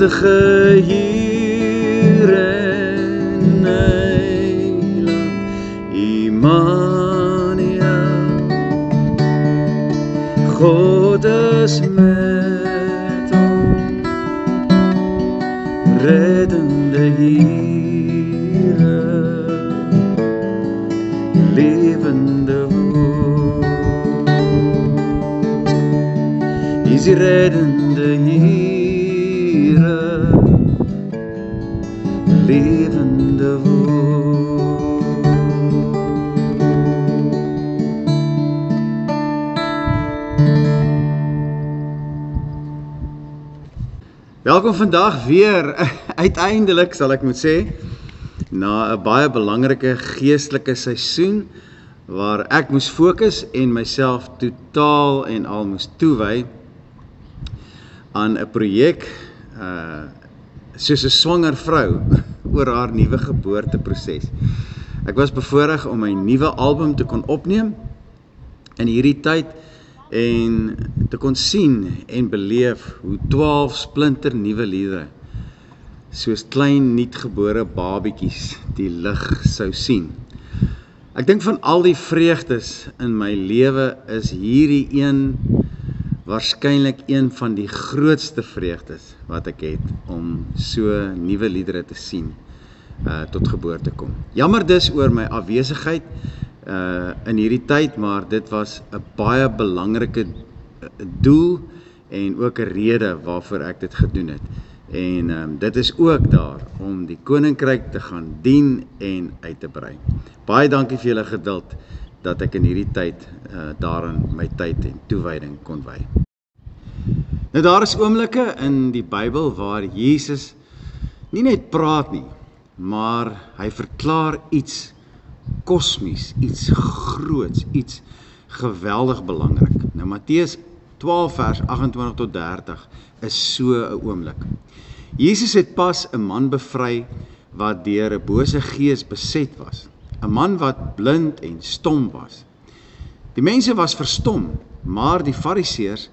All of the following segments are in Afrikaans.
Almachtige hier in Eiland, Immanuel, God is met ons, reddende Here, levende woord, is die reddende Here, levende woord. Welkom vandag weer, uiteindelik sal ek moet sê, na 'n baie belangrike geestelike seisoen, waar ek moes fokus en myself totaal en al moes toewy aan 'n projek, soos 'n swanger vrou, oor haar nuwe geboorteproses. Ek was bevoorreg om my nuwe album te kon opneem in hierdie tyd, en te kon sien en beleef hoe 12 splinter nuwe liedere, soos klein nuutgebore babietjies, die lig sou sien. Ek dink van al die vreugdes in my lewe is hierdie een waarskynlik een van die grootste vreugdes wat ek het, om so nuwe liedere te sien, tot geboorte kom. Jammer dis oor my afwesigheid in hierdie tyd, maar dit was 'n baie belangrike doel en ook 'n rede waarvoor ek dit gedoen het. En dit is ook daar om die koninkryk te gaan dien en uit te brei. Baie dankie vir julle geduld dat ek in hierdie tyd daarin my tyd en toewyding kon wy. Nou daar is oomblikke in die Bybel waar Jesus nie net praat nie, maar hy verklaar iets kosmies, iets groots, iets geweldig belangrik. Nou Matteus 12 vers 28 tot 30 is so 'n oomblik. Jesus het pas 'n man bevry wat deur 'n bose gees beset was. 'n Man wat blind en stom was. Die mense was verstom, maar die Fariseërs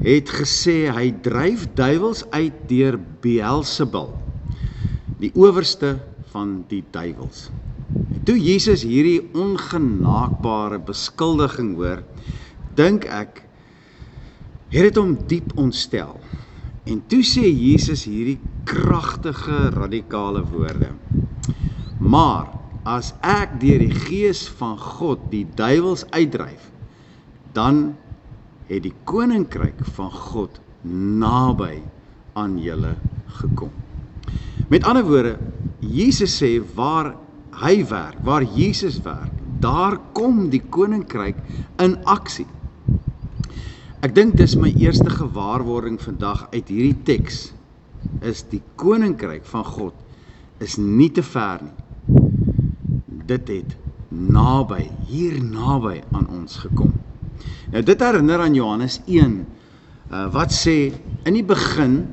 het gesê hy dryf duiwels uit deur Beelzebul, die owerste van die duiwels. Toe Jesus hierdie ongenaakbare beskuldiging hoor, dink ek, het dit hom diep ontstel. En toe sê Jesus hierdie kragtige, radikale woorde. Maar as ek deur die gees van God die duiwels uitdryf, dan het die koninkryk van God naby aan julle gekom. Met ander woorde, Jesus sê waar hy werk, waar Jesus werk, daar kom die koninkryk in aksie. Ek dink dis my eerste gewaarwording vandag uit hierdie teks, is die koninkryk van God is nie te ver nie. Dit het naby, hier naby aan ons gekom. Nou dit herinner aan Johannes 1, wat sê, in die begin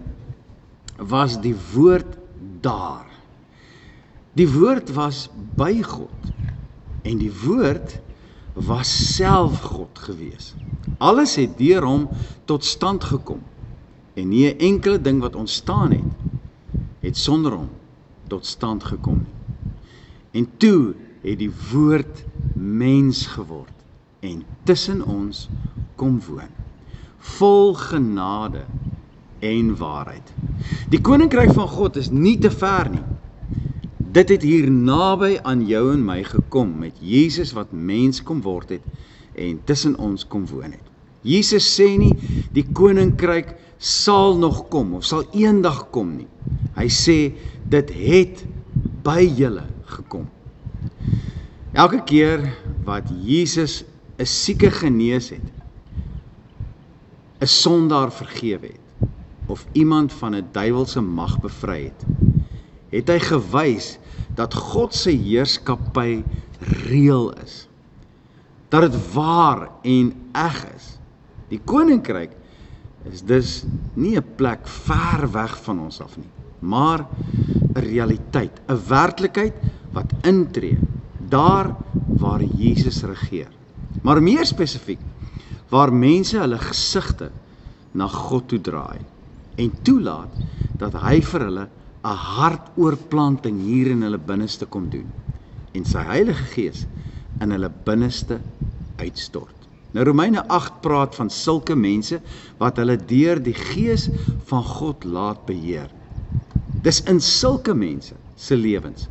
was die woord daar. Die woord was by God, en die woord was self God gewees. Alles het deur hom tot stand gekom, en nie 'n enkele ding wat ontstaan het sonder hom tot stand gekom nie. En toe het die woord mens geword, en tussen ons kom woon, vol genade en waarheid. Die koninkryk van God is nie te ver nie. Dit het hier naby aan jou en my gekom, met Jesus wat mens kom word het, en tussen ons kom woon het. Jesus sê nie, die koninkryk sal nog kom, of sal eendag kom nie. Hy sê, dit het by julle gekom. Elke keer wat Jesus 'n sieke genees het, 'n sondaar vergewe het, of iemand van 'n duiwelse mag bevry het hy gewys dat God se heerskappy reëel is. Dat dit waar en eg is. Die koninkryk is dus nie 'n plek ver weg van ons af nie, maar 'n realiteit, 'n werklikheid wat intree, daar waar Jesus regeer. Maar meer spesifiek, waar mense hulle gesigte na God toe draai. en toelaat dat hy vir hulle 'n hartoorplanting hier in hulle binneste kom doen en sy Heilige Gees in hulle binneste uitstort. Nou Romeine 8 praat van sulke mense wat hulle deur die Gees van God laat beheer. Dis in sulke mense se lewens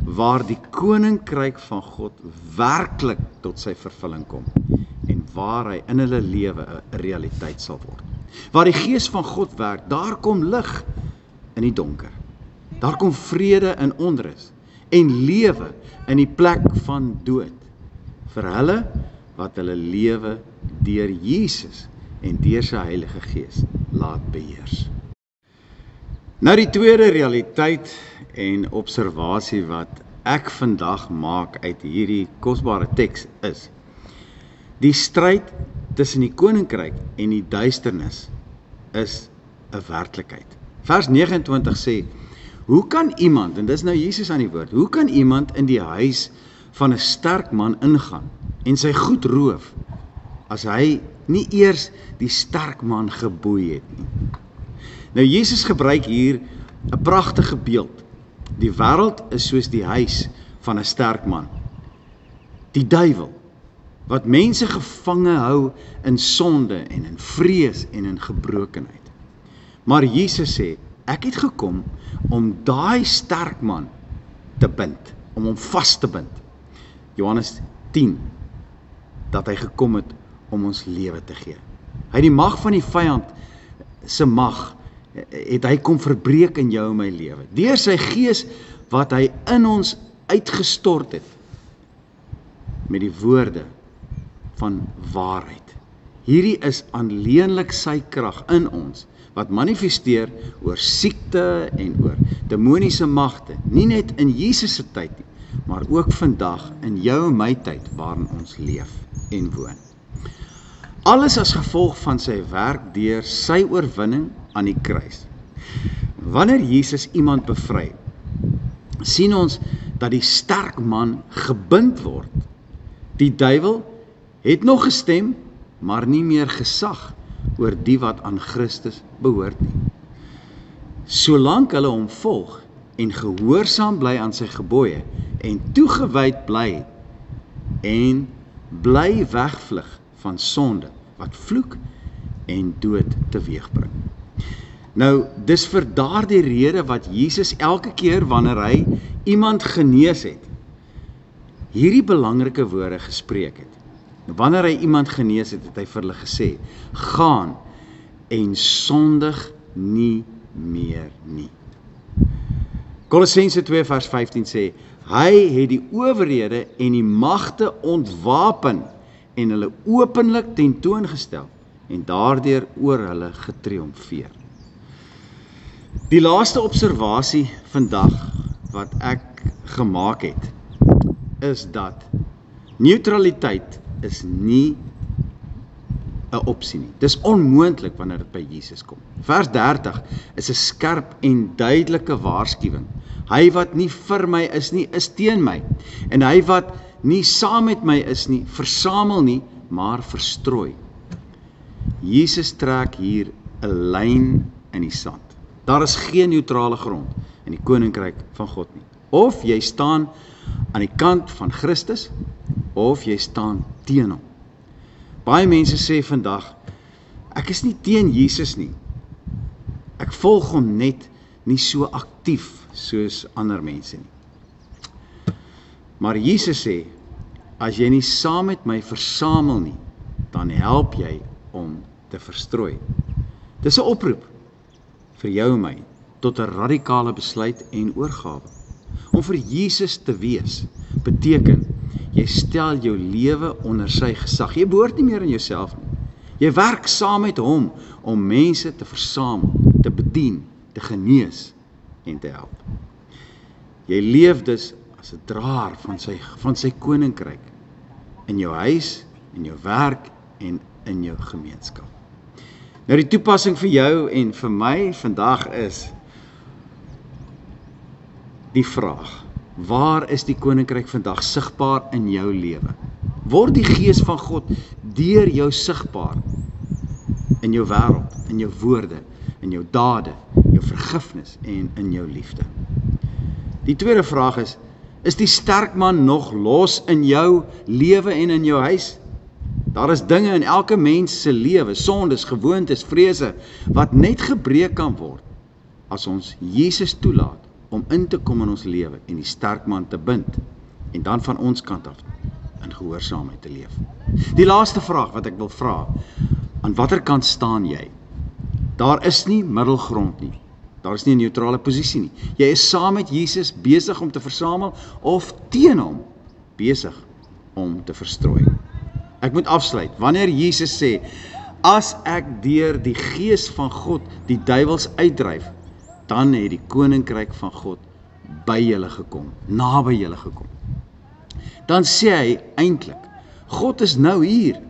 waar die koninkryk van God werklik tot sy vervulling kom en waar hy in hulle lewe 'n realiteit sal word. Waar die Gees van God werk, daar kom lig in die donker. Daar kom vrede in onrus en lewe in die plek van dood vir hulle wat hulle lewe deur Jesus en deur sy Heilige Gees laat beheers. Nou die tweede realiteit en observasie wat ek vandag maak uit hierdie kosbare teks is: die stryd tussen die koninkryk en die duisternis is 'n werklikheid. Vers 29 sê: hoe kan iemand, en dis nou Jesus aan die woord, hoe kan iemand in die huis van 'n sterk man ingaan en sy goed roof, as hy nie eers die sterk man geboei het nie? Nou Jesus gebruik hier 'n pragtige beeld. Die wêreld is soos die huis van 'n sterk man. Die duiwel, wat mense gevange hou in sonde en in vrees en in gebrokenheid. Maar Jesus sê, ek het gekom om daai sterk man te bind, om hom vas te bind. Johannes 10, dat hy gekom het om ons lewe te gee. Hy die mag van die vyand se mag het hy kom verbreek in jou en my lewe. Deur sy Gees wat hy in ons uitgestort het met die woorde van waarheid. Hierdie is aanleenlik sy krag in ons wat manifesteer oor siekte en oor demoniese magte, nie net in Jesus se tyd nie, maar ook vandag in jou en my tyd waarin ons leef en woon. Alles as gevolg van sy werk deur sy oorwinning aan die kruis. Wanneer Jesus iemand bevry, sien ons dat die sterk man gebind word. Die duiwel het nog gestem, maar nie meer gesag oor die wat aan Christus behoort nie. Solank hulle hom volg en gehoorsaam bly aan sy gebooie en toegewyd bly en bly wegvlug van sonde wat vloek en dood teweegbring. Nou, dis vir daardie rede wat Jesus elke keer wanneer hy iemand genees het, hierdie belangrike woorde gespreek het. Wanneer hy iemand genees het, het hy vir hulle gesê, gaan en sondig nie meer nie. Kolossense 2 vers 15 sê, hy het die owerhede en die magte ontwapen en hulle openlik tentoongestel en daardeur oor hulle getriomfeer. Die laaste observasie vandag wat ek gemaak het, is dat neutraliteit is nie 'n opsie nie. Dis onmoontlik wanneer dit by Jesus kom. Vers 30 is 'n skerp en duidelike waarskuwing. Hy wat nie vir my is nie, is teen my. En hy wat nie saam met my is nie, versamel nie, maar verstrooi. Jesus trek hier 'n lyn in die sand. Daar is geen neutrale grond in die koninkryk van God nie. Of jy staan aan die kant van Christus, of jy staan teen hom. Baie mense sê vandag, ek is nie teen Jesus nie. Ek volg hom net nie so aktief soos ander mense nie. Maar Jesus sê, as jy nie saam met my versamel nie, dan help jy om te verstrooi. Dis 'n oproep vir jou en my tot 'n radikale besluit en oorgawe. Om vir Jesus te wees beteken jy stel jou lewe onder sy gesag. Jy behoort nie meer aan jouself nie. Jy werk saam met hom om mense te versamel, te bedien, te genees en te help. Jy leef dus as 'n draer van sy koninkryk in jou huis, in jou werk en in jou gemeenskap. Nou die toepassing vir jou en vir my vandag is die vraag: waar is die koninkryk vandag sigbaar in jou lewe? Word die Gees van God deur jou sigbaar in jou wêreld, in jou woorde, in jou dade, jou vergifnis en in jou liefde. Die tweede vraag is die sterk man nog los in jou lewe en in jou huis? Daar is dinge in elke mens se lewe, sondes, gewoontes, vrese, wat net gebreek kan word, as ons Jesus toelaat om in te kom in ons lewe en die sterk man te bind, en dan van ons kant af in gehoorsaamheid te leef. Die laaste vraag wat ek wil vra, aan watter kant staan jy? Daar is nie middelgrond nie. Daar is nie 'n neutrale posisie nie. Jy is saam met Jesus besig om te versamel of teen hom besig om te verstrooi. Ek moet afsluit. Wanneer Jesus sê, as ek deur die gees van God die duiwels uitdryf, dan het die koninkryk van God by julle gekom, naby julle gekom. Dan sê hy eintlik, God is nou hier,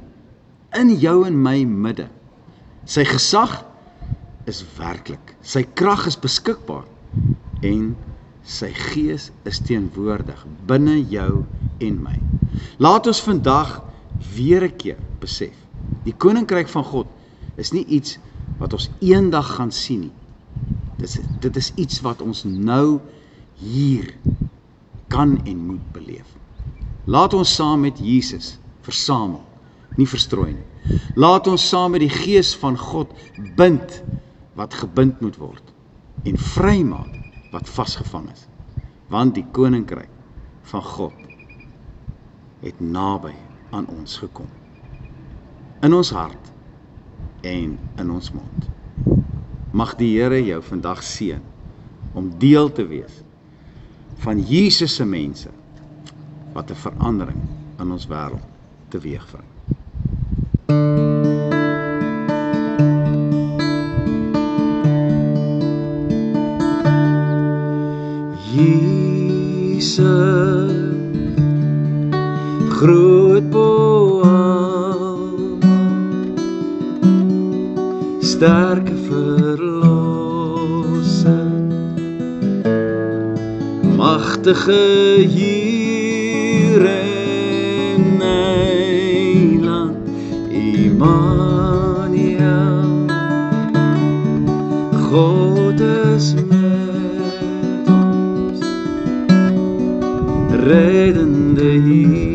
in jou en my midde. Sy gesag is werklik, sy krag is beskikbaar, en sy gees is teenwoordig, binne jou en my. Laat ons vandag weer 'n keer besef, die koninkryk van God is nie iets wat ons eendag gaan sien nie. Dit is iets wat ons nou hier kan en moet beleef. Laat ons saam met Jesus versamel, nie verstrooi nie. Laat ons saam met die gees van God bind wat gebind moet word en vrymaak wat vasgevang is. Want die koninkryk van God het naby aan ons gekom. In ons hart en in ons mond. Mag die Here jou vandag seën om deel te wees van Jesus se mense wat 'n verandering in ons wêreld teweegbring. Jesus, groot bo almal, sterke verlosser, magtige Heer en Heiland, Immanuel, God is met ons, reddende Heer.